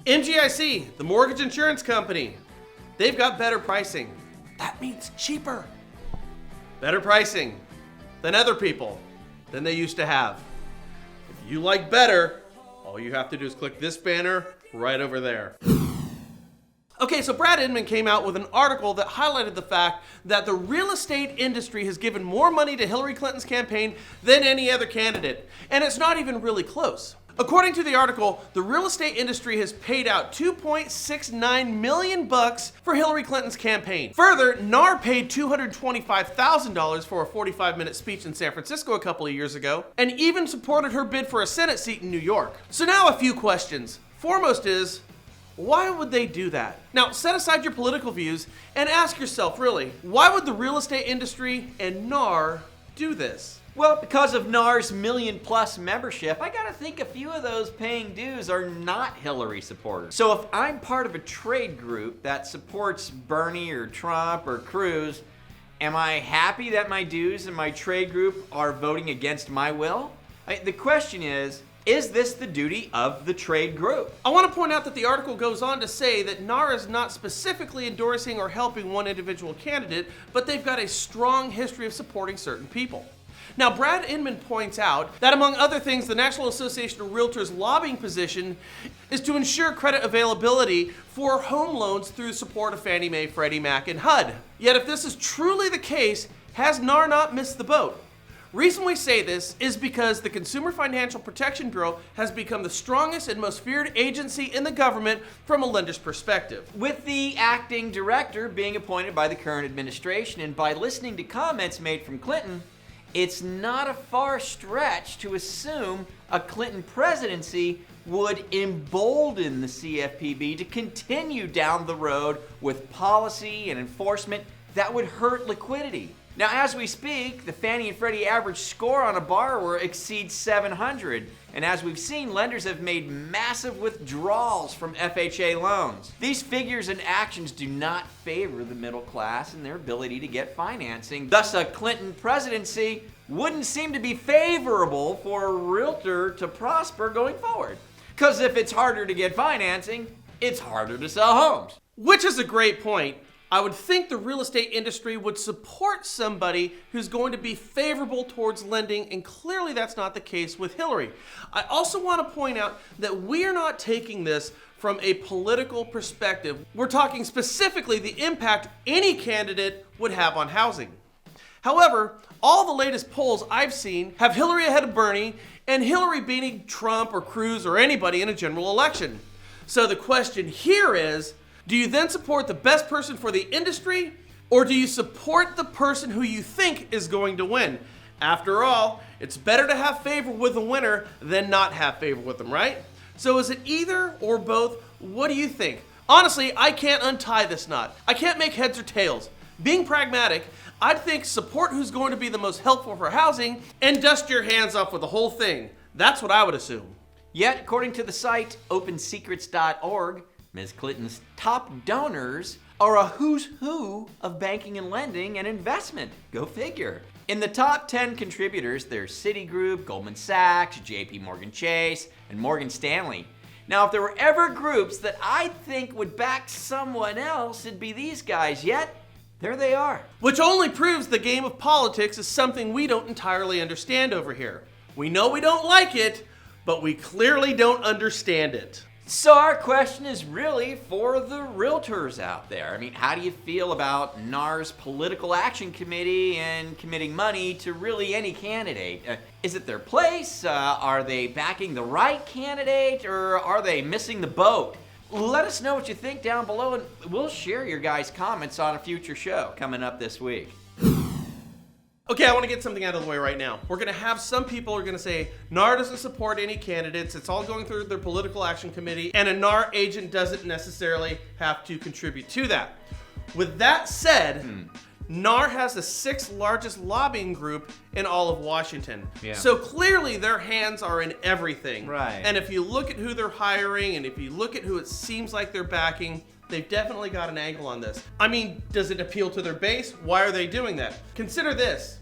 MGIC, the mortgage insurance company, they've got better pricing. That means cheaper. Better pricing than other people, than they used to have. If you like better, all you have to do is click this banner right over there. Okay, so Brad Inman came out with an article that highlighted the fact that the real estate industry has given more money to Hillary Clinton's campaign than any other candidate, and it's not even really close. According to the article, the real estate industry has paid out $2.69 million for Hillary Clinton's campaign. Further, NAR paid $225,000 for a 45-minute speech in San Francisco a couple of years ago, and even supported her bid for a Senate seat in New York. So now a few questions. Foremost is, why would they do that? Now, set aside your political views and ask yourself, really, why would the real estate industry and NAR do this? Well, because of NAR's million-plus membership, I gotta think a few of those paying dues are not Hillary supporters. So if I'm part of a trade group that supports Bernie or Trump or Cruz, am I happy that my dues in my trade group are voting against my will? The question is this the duty of the trade group? I want to point out that the article goes on to say that NAR is not specifically endorsing or helping one individual candidate, but they've got a strong history of supporting certain people. Now, Brad Inman points out that, among other things, the National Association of Realtors' lobbying position is to ensure credit availability for home loans through support of Fannie Mae, Freddie Mac, and HUD. Yet, if this is truly the case, has NAR not missed the boat? Reason we say this is because the Consumer Financial Protection Bureau has become the strongest and most feared agency in the government from a lender's perspective. With the acting director being appointed by the current administration, and by listening to comments made from Clinton, it's not a far stretch to assume a Clinton presidency would embolden the CFPB to continue down the road with policy and enforcement that would hurt liquidity. Now, as we speak, the Fannie and Freddie average score on a borrower exceeds 700, and as we've seen, lenders have made massive withdrawals from FHA loans. These figures and actions do not favor the middle class and their ability to get financing. Thus, a Clinton presidency wouldn't seem to be favorable for a realtor to prosper going forward. Because if it's harder to get financing, it's harder to sell homes. Which is a great point. I would think the real estate industry would support somebody who's going to be favorable towards lending, and clearly that's not the case with Hillary. I also want to point out that we are not taking this from a political perspective. We're talking specifically the impact any candidate would have on housing. However, all the latest polls I've seen have Hillary ahead of Bernie, and Hillary beating Trump or Cruz or anybody in a general election. So the question here is, do you then support the best person for the industry, or do you support the person who you think is going to win? After all, it's better to have favor with a winner than not have favor with them, right? So is it either or both? What do you think? Honestly, I can't untie this knot. I can't make heads or tails. Being pragmatic, I'd think support who's going to be the most helpful for housing and dust your hands off with the whole thing. That's what I would assume. Yet, according to the site opensecrets.org, Ms. Clinton's top donors are a who's who of banking and lending and investment. Go figure. In the top 10 contributors, there's Citigroup, Goldman Sachs, JP Morgan Chase, and Morgan Stanley. Now, if there were ever groups that I think would back someone else, it'd be these guys. Yet, there they are. Which only proves the game of politics is something we don't entirely understand over here. We know we don't like it, but we clearly don't understand it. So our question is really for the realtors out there. I mean, how do you feel about NAR's Political Action Committee and committing money to really any candidate? Is it their place? Are they backing the right candidate, or are they missing the boat? Let us know what you think down below, and we'll share your guys' comments on a future show coming up this week. Okay, I want to get something out of the way right now. We're going to have some people who are going to say NAR doesn't support any candidates, it's all going through their political action committee, and a NAR agent doesn't necessarily have to contribute to that. With that said, NAR has the 6th largest lobbying group in all of Washington. Yeah. So clearly their hands are in everything. Right. And if you look at who they're hiring, and if you look at who it seems like they're backing, they've definitely got an angle on this. I mean, does it appeal to their base? Why are they doing that? Consider this.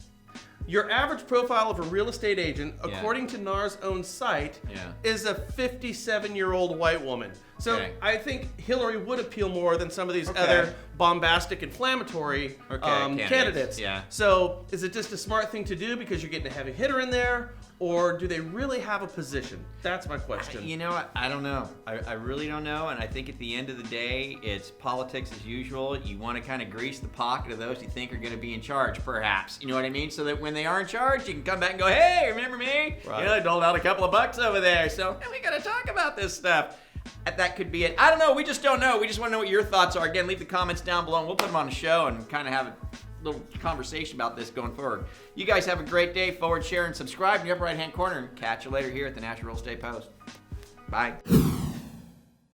Your average profile of a real estate agent, according to NAR's own site, is a 57-year-old white woman. So I think Hillary would appeal more than some of these other bombastic, inflammatory candidates. So is it just a smart thing to do because you're getting a heavy hitter in there? Or do they really have a position? That's my question. You know what? I don't know. I really don't know. And I think at the end of the day, it's politics as usual. You want to kind of grease the pocket of those you think are going to be in charge, perhaps. You know what I mean? So that when they are in charge, you can come back and go, hey, remember me? Right. You know, I doled out a couple of bucks over there. So we got to talk about this stuff. That could be it. I don't know. We just don't know. We just want to know what your thoughts are. Again, leave the comments down below, and we'll put them on the show and kind of have a little conversation about this going forward. You guys have a great day. Forward, share, and subscribe in the upper right-hand corner. And catch you later here at the National Real Estate Post. Bye.